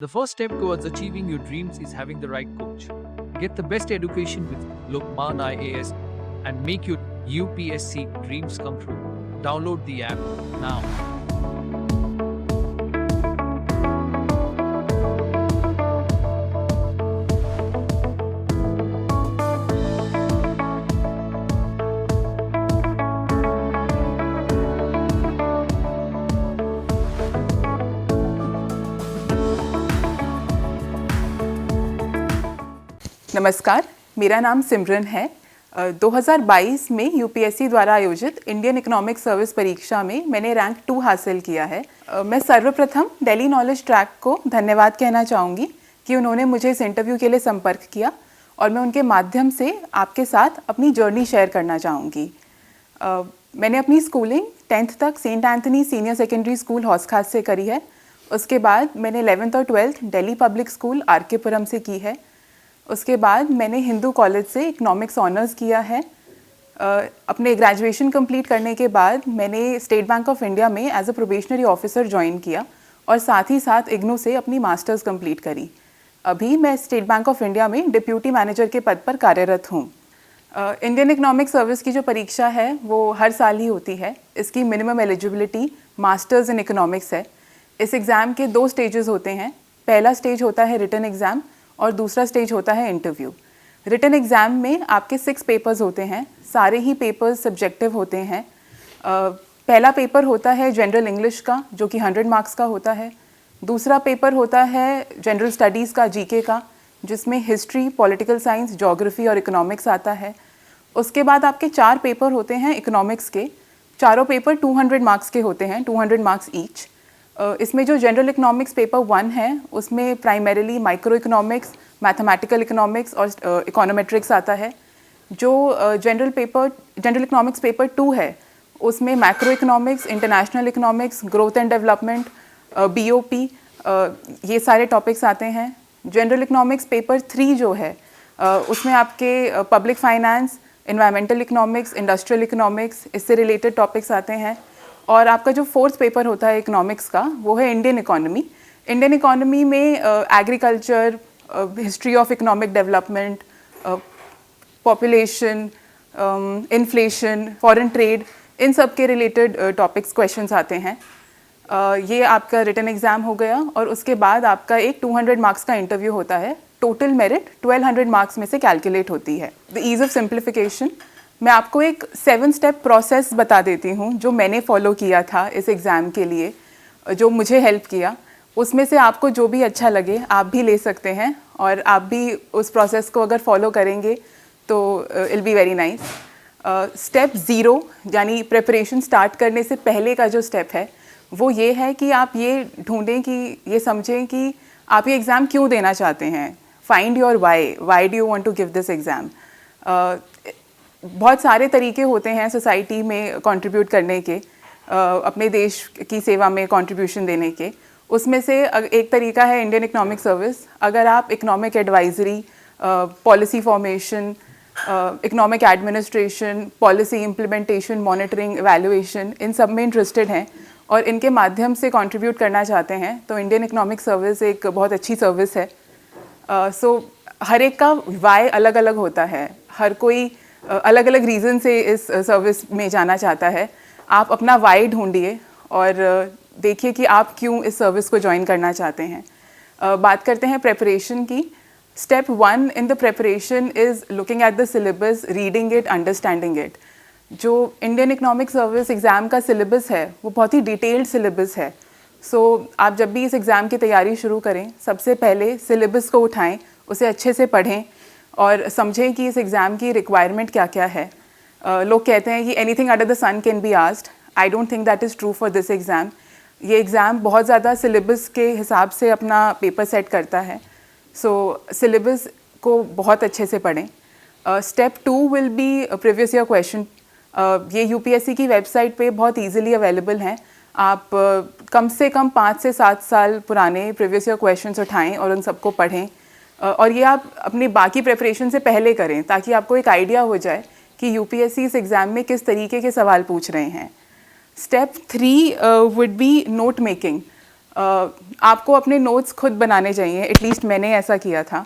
The first step towards achieving your dreams is having the right coach. Get the best education with Lokman IAS and make your UPSC dreams come true. Download the app now. नमस्कार, मेरा नाम सिमरन है। 2022 में UPSC द्वारा आयोजित Indian economic service परीक्षा में मैंने रैंक 2 हासिल किया है। मैं सर्वप्रथम दिल्ली नॉलेज ट्रैक को धन्यवाद कहना चाहूँगी कि उन्होंने मुझे इस इंटरव्यू के लिए संपर्क किया और मैं उनके माध्यम से आपके साथ अपनी जर्नी शेयर करना चाहूँगी। मैंने अपनी स्कूलिंग 10th तक Saint Anthony senior secondary school हौसखास से करी है। उसके बाद मैंने 11th और 12th Delhi public school R K. Puram से की है। उसके बाद मैंने हिंदू कॉलेज से इकोनॉमिक्स ऑनर्स किया है। अपने ग्रेजुएशन कंप्लीट करने के बाद मैंने स्टेट बैंक ऑफ इंडिया में as a probationary officer join किया और साथ ही साथ इग्नू से अपनी मास्टर्स कंप्लीट करी। अभी मैं स्टेट बैंक ऑफ इंडिया में डिप्यूटी मैनेजर के पद पर कार्यरत हूँ। इंडियन इकोनॉमिक सर्विस की जो परीक्षा है वो हर साल ही होती है। इसकी minimum eligibility masters in economics है। इस एग्ज़ाम के 2 स्टेजेस होते हैं। पहला स्टेज होता है रिटन एग्ज़ाम और दूसरा स्टेज होता है इंटरव्यू। रिटन एग्ज़ाम में आपके 6 पेपर्स होते हैं। सारे ही पेपर्स सब्जेक्टिव होते हैं। पहला पेपर होता है जनरल इंग्लिश का, जो कि 100 मार्क्स का होता है। दूसरा पेपर होता है जनरल स्टडीज़ का, जीके का, जिसमें हिस्ट्री, पॉलिटिकल साइंस, ज्योग्राफी और इकोनॉमिक्स आता है। उसके बाद आपके 4 पेपर होते हैं इकोनॉमिक्स के। चारों पेपर 200 मार्क्स के होते हैं, 200 मार्क्स ईच। इसमें जो जनरल इकोनॉमिक्स पेपर 1 है उसमें primarily micro economics, mathematical economics और इकोनोमेट्रिक्स आता है। जो जनरल इकोनॉमिक्स पेपर 2 है उसमें macro economics, international economics, growth and development, BOP, ये सारे टॉपिक्स आते हैं। जनरल इकोनॉमिक्स पेपर 3 जो है उसमें आपके public finance, environmental economics, industrial economics, इससे रिलेटेड टॉपिक्स आते हैं। और आपका जो 4th पेपर होता है इकोनॉमिक्स का वो है इंडियन इकोनॉमी। इंडियन इकोनॉमी में agriculture, history of economic development, population, inflation, foreign trade, इन सब के रिलेटेड टॉपिक्स क्वेश्चंस आते हैं। ये आपका रिटन एग्ज़ाम हो गया और उसके बाद आपका एक 200 मार्क्स का इंटरव्यू होता है। टोटल मेरिट 1200 मार्क्स में से कैलकुलेट होती है। द ईज़ ऑफ सिंप्लीफिकेशन, मैं आपको एक 7 स्टेप प्रोसेस बता देती हूँ जो मैंने फॉलो किया था इस एग्ज़ाम के लिए, जो मुझे हेल्प किया। उसमें से आपको जो भी अच्छा लगे आप भी ले सकते हैं और आप भी उस प्रोसेस को अगर फॉलो करेंगे तो इल बी वेरी नाइस। स्टेप 0 यानी प्रिपरेशन स्टार्ट करने से पहले का जो स्टेप है वो ये है कि आप ये ढूंढें कि ये समझें कि आप ये एग्ज़ाम क्यों देना चाहते हैं। Find your why do you want to give this exam. बहुत सारे तरीके होते हैं सोसाइटी में कंट्रीब्यूट करने के, अपने देश की सेवा में कंट्रीब्यूशन देने के। उसमें से एक तरीका है इंडियन इकोनॉमिक सर्विस। अगर आप economic advisory, policy formation, economic administration, policy implementation, monitoring, evaluation, इन सब में इंटरेस्टेड हैं और इनके माध्यम से कंट्रीब्यूट करना चाहते हैं तो इंडियन इकोनॉमिक सर्विस एक बहुत अच्छी सर्विस है। सो हर एक का वाई अलग अलग होता है। हर कोई अलग अलग रीज़न से इस सर्विस में जाना चाहता है। आप अपना वाई ढूंढिए और देखिए कि आप क्यों इस सर्विस को ज्वाइन करना चाहते हैं। बात करते हैं प्रेपरेशन की। Step 1 in the preparation is looking at the syllabus, reading it, understanding it. जो इंडियन इकोनॉमिक सर्विस एग्ज़ाम का सिलेबस है वो बहुत ही डिटेल्ड सिलेबस है। सो आप जब भी इस एग्ज़ाम की तैयारी शुरू करें सबसे पहले सिलेबस को उठाएं, उसे अच्छे से पढ़ें और समझें कि इस एग्ज़ाम की रिक्वायरमेंट क्या क्या है। लोग कहते हैं कि anything under the sun can be asked. I don't think that is true for this exam. ये एग्ज़ाम बहुत ज़्यादा सिलेबस के हिसाब से अपना पेपर सेट करता है। सो सिलेबस को बहुत अच्छे से पढ़ें। Step 2 will be previous year question. ये यूपीएससी की वेबसाइट पे बहुत ईजिली अवेलेबल हैं। आप कम से कम 5 से 7 साल पुराने प्रीवियस ईयर क्वेश्चंस उठाएं और उन सबको पढ़ें। और ये आप अपनी बाकी प्रेपरेशन से पहले करें ताकि आपको एक आइडिया हो जाए कि यूपीएससी इस एग्ज़ाम में किस तरीके के सवाल पूछ रहे हैं। Step 3 would be note making. आपको अपने नोट्स खुद बनाने चाहिए, एटलीस्ट मैंने ऐसा किया था।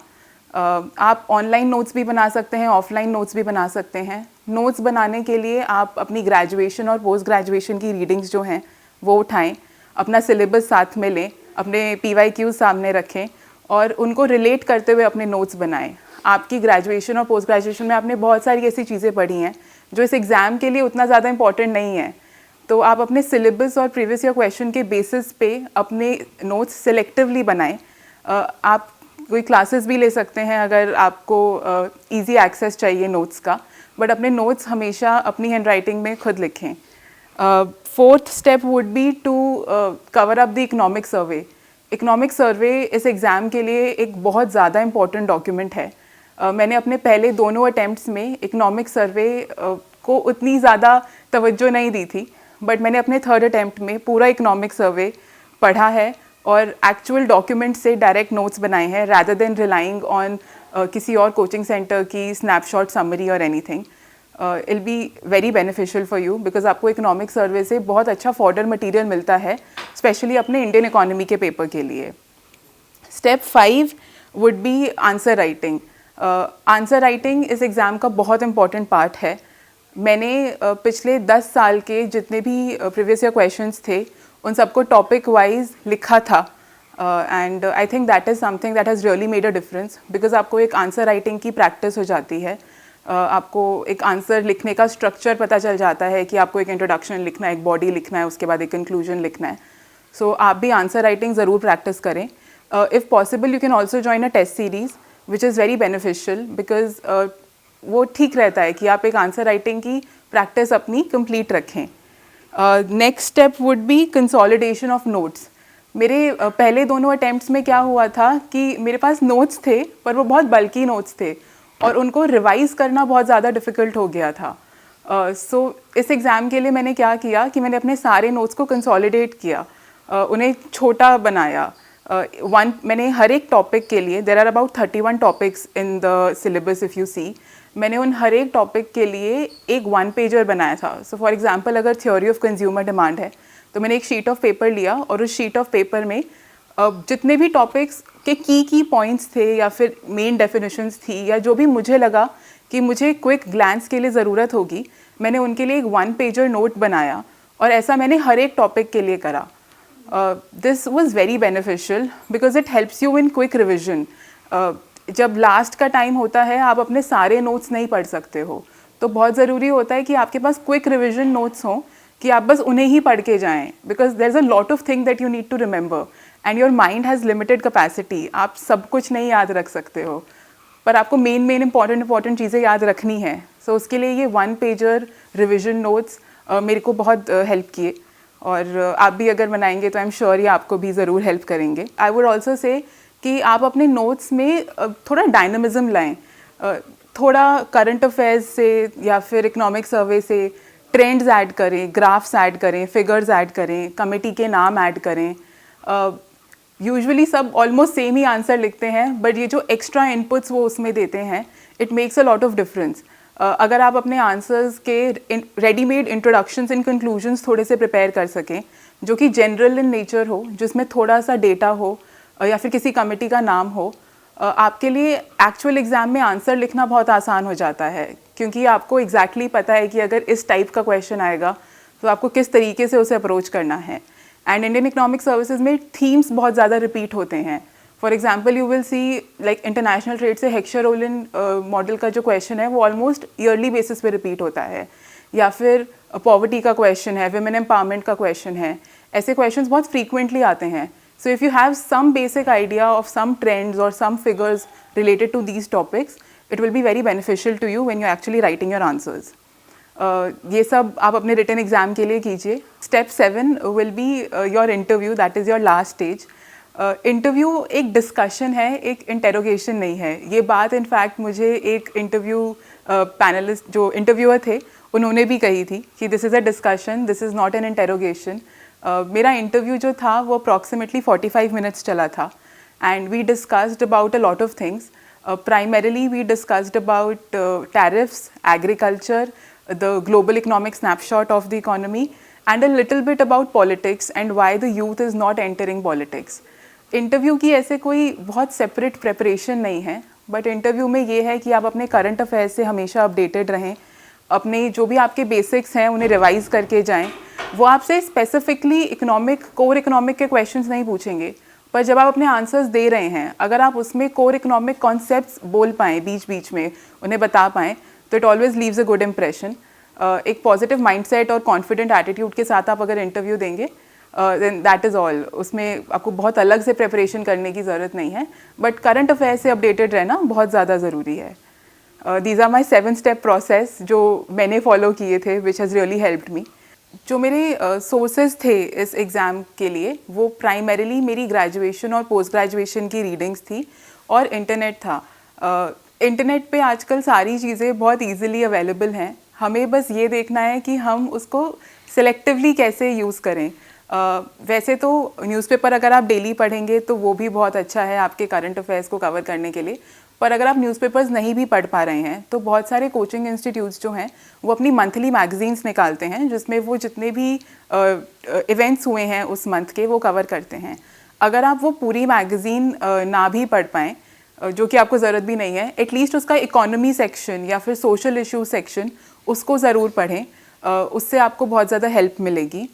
आप ऑनलाइन नोट्स भी बना सकते हैं, ऑफलाइन नोट्स भी बना सकते हैं। नोट्स बनाने के लिए आप अपनी ग्रेजुएशन और पोस्ट ग्रेजुएशन की रीडिंग्स जो हैं वो उठाएं, अपना सिलेबस साथ में लें, अपने PYQ सामने रखें और उनको रिलेट करते हुए अपने नोट्स बनाएं। आपकी ग्रेजुएशन और पोस्ट ग्रेजुएशन में आपने बहुत सारी ऐसी चीज़ें पढ़ी हैं जो इस एग्ज़ाम के लिए उतना ज़्यादा इंपॉर्टेंट नहीं है, तो आप अपने सिलेबस और प्रीवियस ईयर क्वेश्चन के बेसिस पे अपने नोट्स सिलेक्टिवली बनाएं। आप कोई क्लासेस भी ले सकते हैं अगर आपको इजी एक्सेस चाहिए नोट्स का, बट अपने नोट्स हमेशा अपनी हैंड राइटिंग में खुद लिखें। Fourth step would be to cover up the economic survey. Economic survey इस एग्ज़ाम के लिए एक बहुत ज़्यादा इम्पॉर्टेंट डॉक्यूमेंट है। मैंने अपने पहले दोनों अटैम्प्ट्स में इकोनॉमिक सर्वे को उतनी ज़्यादा तवज्जो नहीं दी थी, बट मैंने अपने थर्ड अटैम्प्ट में पूरा इकोनॉमिक सर्वे पढ़ा है और एक्चुअल डॉक्यूमेंट से डायरेक्ट नोट्स बनाए हैं रादर देन रिलाइंग ऑन किसी और कोचिंग सेंटर की स्नैपशॉट समरी और anything. It'll be very beneficial for you because आपको इकोनॉमिक सर्वे से बहुत अच्छा फॉर्डर मटेरियल मिलता है, स्पेशली अपने इंडियन इकोनॉमी के पेपर के लिए। Step 5 would be answer writing. Answer writing इस एग्ज़ाम का बहुत इंपॉर्टेंट पार्ट है। मैंने पिछले 10 साल के जितने भी प्रीवियस ईयर क्वेश्चंस थे उन सबको टॉपिक वाइज लिखा था and I think that is something that has really made a difference because आपको एक आंसर राइटिंग की प्रैक्टिस हो जाती है। आपको एक आंसर लिखने का स्ट्रक्चर पता चल जाता है कि आपको एक इंट्रोडक्शन लिखना है, एक बॉडी लिखना है, उसके बाद एक कंक्लूजन लिखना है। सो आप भी आंसर राइटिंग ज़रूर प्रैक्टिस करें। If possible you can also join a test series which is very beneficial because वो ठीक रहता है कि आप एक आंसर राइटिंग की प्रैक्टिस अपनी कंप्लीट रखें। Next step would be consolidation of notes. मेरे पहले दोनों अटैम्प्ट्स में क्या हुआ था कि मेरे पास नोट्स थे पर वो बहुत बल्कि नोट्स थे और उनको रिवाइज़ करना बहुत ज़्यादा डिफ़िकल्ट हो गया था। सो इस एग्ज़ाम के लिए मैंने क्या किया कि मैंने अपने सारे नोट्स को कंसोलिडेट किया, उन्हें छोटा बनाया। मैंने हर एक टॉपिक के लिए, there are about 31 topics in the syllabus if you see, मैंने उन हर एक टॉपिक के लिए एक 1 पेजर बनाया था। सो फॉर एग्जांपल अगर थ्योरी ऑफ कंज्यूमर डिमांड है तो मैंने एक शीट ऑफ पेपर लिया और उस शीट ऑफ पेपर में जितने भी टॉपिक्स के की पॉइंट्स थे या फिर मेन डेफिनेशंस थी या जो भी मुझे लगा कि मुझे क्विक ग्लैंस के लिए ज़रूरत होगी, मैंने उनके लिए एक 1 पेजर नोट बनाया और ऐसा मैंने हर एक टॉपिक के लिए करा। This was very beneficial because it helps you in quick revision. जब लास्ट का टाइम होता है आप अपने सारे नोट्स नहीं पढ़ सकते हो, तो बहुत ज़रूरी होता है कि आपके पास क्विक रिविजन नोट्स हों कि आप बस उन्हें ही पढ़ के जाएं because there is a lot of thing that you need to remember and your mind has limited capacity. आप सब कुछ नहीं याद रख सकते हो पर आपको मेन इंपॉर्टेंट चीज़ें याद रखनी है। सो उसके लिए ये 1 पेजर रिविजन नोट्स मेरे को बहुत हेल्प किए और आप भी अगर बनाएंगे तो आई एम श्योर ये आपको भी ज़रूर हेल्प करेंगे। आई वुड ऑल्सो से कि आप अपने नोट्स में थोड़ा डायनामिज़म लाएं, थोड़ा करंट अफेयर्स से या फिर इकोनॉमिक सर्वे से ट्रेंड्स ऐड करें, ग्राफ्स ऐड करें, फिगर्स ऐड करें, कमेटी के नाम ऐड करें। यूजुअली सब ऑलमोस्ट सेम ही आंसर लिखते हैं बट ये जो एक्स्ट्रा इनपुट्स वो उसमें देते हैं it makes a lot of difference. अगर आप अपने आंसर्स के रेडीमेड इंट्रोडक्शंस एंड कंक्लूजन्स थोड़े से प्रिपेयर कर सकें जो कि जनरल इन नेचर हो, जिसमें थोड़ा सा डेटा हो या फिर किसी कमेटी का नाम हो, आपके लिए एक्चुअल एग्ज़ाम में आंसर लिखना बहुत आसान हो जाता है क्योंकि आपको एग्जैक्टली पता है कि अगर इस टाइप का क्वेश्चन आएगा तो आपको किस तरीके से उसे अप्रोच करना है। एंड इंडियन इकोनॉमिक सर्विसेज में थीम्स बहुत ज़्यादा रिपीट होते हैं। For example you will see like international trade से हेक्सर-ओलन मॉडल का जो क्वेश्चन है वो ऑलमोस्ट ईयरली बेसिस पे रिपीट होता है, या फिर पॉवर्टी का क्वेश्चन है, विमेन एम्पावरमेंट का क्वेश्चन है। ऐसे क्वेश्चंस बहुत फ्रीक्वेंटली आते हैं। So if you have some basic idea of some trends or some figures related to these topics, it will be very beneficial to you when you're actually writing your answers. ये सब आप अपने written exam के लिए कीजिए। Step 7 will be your interview, that is your last stage. Interview एक discussion है, एक interrogation नहीं है। ये बात in fact मुझे एक interview panelist जो interviewer थे उन्होंने भी कही थी कि this is a discussion, this is not an interrogation. मेरा इंटरव्यू जो था वो अप्रॉक्सीमेटली 45 मिनट्स चला था and we discussed about a lot of things. Primarily we discussed about tariffs, agriculture, the global economic snapshot of the economy and a little bit about politics and why the youth is not entering politics. Interview की ऐसे कोई बहुत separate preparation नहीं है, but interview में ये है कि आप अपने करंट अफेयर्स से हमेशा अपडेटेड रहें, अपने जो भी आपके बेसिक्स हैं उन्हें रिवाइज करके जाएं। वो आपसे स्पेसिफिकली कोर इकोनॉमिक के क्वेश्चंस नहीं पूछेंगे, पर जब आप अपने आंसर्स दे रहे हैं, अगर आप उसमें कोर इकोनॉमिक कॉन्सेप्ट्स बोल पाएँ, बीच बीच में उन्हें बता पाएँ, तो it always leaves a good impression. एक पॉजिटिव माइंडसेट और कॉन्फिडेंट एटीट्यूड के साथ आप अगर इंटरव्यू देंगे, देन दैट इज़ ऑल। उसमें आपको बहुत अलग से प्रिपरेशन करने की ज़रूरत नहीं है, बट करंट अफेयर से अपडेटेड रहना बहुत ज़्यादा ज़रूरी है। These are my 7 step process जो मैंने फॉलो किए थे, which has really helped me. जो मेरे सोर्सेज थे इस एग्ज़ाम के लिए, वो प्राइमरीली मेरी ग्रेजुएशन और पोस्ट ग्रेजुएशन की रीडिंग्स थी और इंटरनेट था। इंटरनेट पे आजकल सारी चीज़ें बहुत ईजिली अवेलेबल हैं, हमें बस ये देखना है कि हम उसको सिलेक्टिवली कैसे यूज़ करें। वैसे तो न्यूज़पेपर अगर आप डेली पढ़ेंगे तो वो भी बहुत अच्छा है आपके करंट अफेयर्स को कवर करने के लिए, पर अगर आप न्यूज़पेपर्स नहीं भी पढ़ पा रहे हैं तो बहुत सारे कोचिंग इंस्टीट्यूट्स जो हैं वो अपनी मंथली मैगजीन्स निकालते हैं, जिसमें वो जितने भी इवेंट्स हुए हैं उस मंथ के वो कवर करते हैं। अगर आप वो पूरी मैगज़ीन ना भी पढ़ पाएँ, जो कि आपको ज़रूरत भी नहीं है, एटलीस्ट उसका इकोनॉमी सेक्शन या फिर सोशल इशू सेक्शन उसको ज़रूर पढ़ें, उससे आपको बहुत ज़्यादा हेल्प मिलेगी।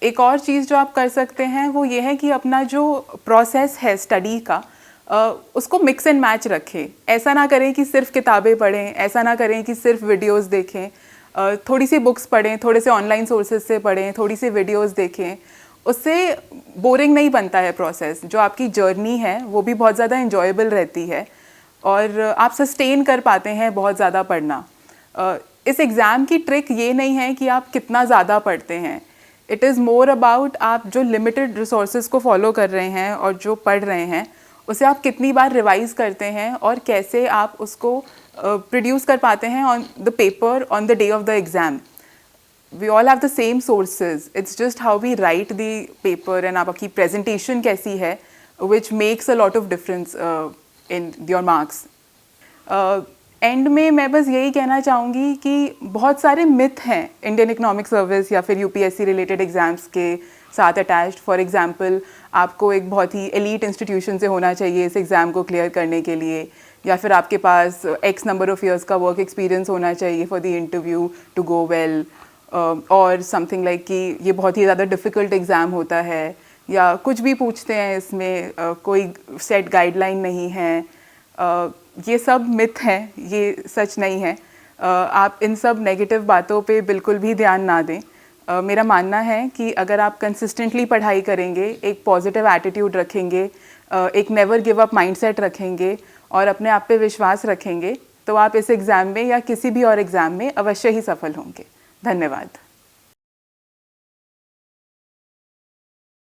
एक और चीज़ जो आप कर सकते हैं वो ये है कि अपना जो प्रोसेस है स्टडी का, उसको मिक्स एंड मैच रखें। ऐसा ना करें कि सिर्फ किताबें पढ़ें, ऐसा ना करें कि सिर्फ वीडियोस देखें, थोड़ी सी बुक्स पढ़ें, थोड़े से ऑनलाइन सोर्सेज से पढ़ें, थोड़ी सी वीडियोस देखें। उससे बोरिंग नहीं बनता है प्रोसेस, जो आपकी जर्नी है वो भी बहुत ज़्यादा इंजॉयबल रहती है और आप सस्टेन कर पाते हैं बहुत ज़्यादा पढ़ना। इस एग्ज़ाम की ट्रिक ये नहीं है कि आप कितना ज़्यादा पढ़ते हैं, इट इज़ मोर अबाउट आप जो लिमिटेड रिसोर्सेज को फॉलो कर रहे हैं और जो पढ़ रहे हैं उसे आप कितनी बार रिवाइज़ करते हैं और कैसे आप उसको प्रोड्यूस कर पाते हैं on the paper on the day of the exam. We all have the same sources, it's just how we write the paper and आपकी प्रेजेंटेशन कैसी है, which makes a lot of difference in your marks. End में मैं बस यही कहना चाहूँगी कि बहुत सारे मिथ हैं इंडियन इकोनॉमिक सर्विस या फिर यूपीएससी रिलेटेड एग्ज़ाम्स के साथ अटैच्ड। फॉर एग्जांपल, आपको एक बहुत ही एलीट इंस्टीट्यूशन से होना चाहिए इस एग्ज़ाम को क्लियर करने के लिए, या फिर आपके पास एक्स नंबर ऑफ़ ईयर्स का वर्क एक्सपीरियंस होना चाहिए for the interview to go well, और समथिंग लाइक कि ये बहुत ही ज़्यादा डिफ़िकल्ट एग्ज़ाम होता है, या कुछ भी पूछते हैं इसमें, कोई सेट गाइडलाइन नहीं है। ये सब मिथ हैं, ये सच नहीं है। आप इन सब नेगेटिव बातों पे बिल्कुल भी ध्यान ना दें। मेरा मानना है कि अगर आप कंसिस्टेंटली पढ़ाई करेंगे, एक पॉजिटिव एटीट्यूड रखेंगे, एक नेवर गिव अप माइंडसेट रखेंगे और अपने आप पे विश्वास रखेंगे, तो आप इस एग्ज़ाम में या किसी भी और एग्ज़ाम में अवश्य ही सफल होंगे। धन्यवाद।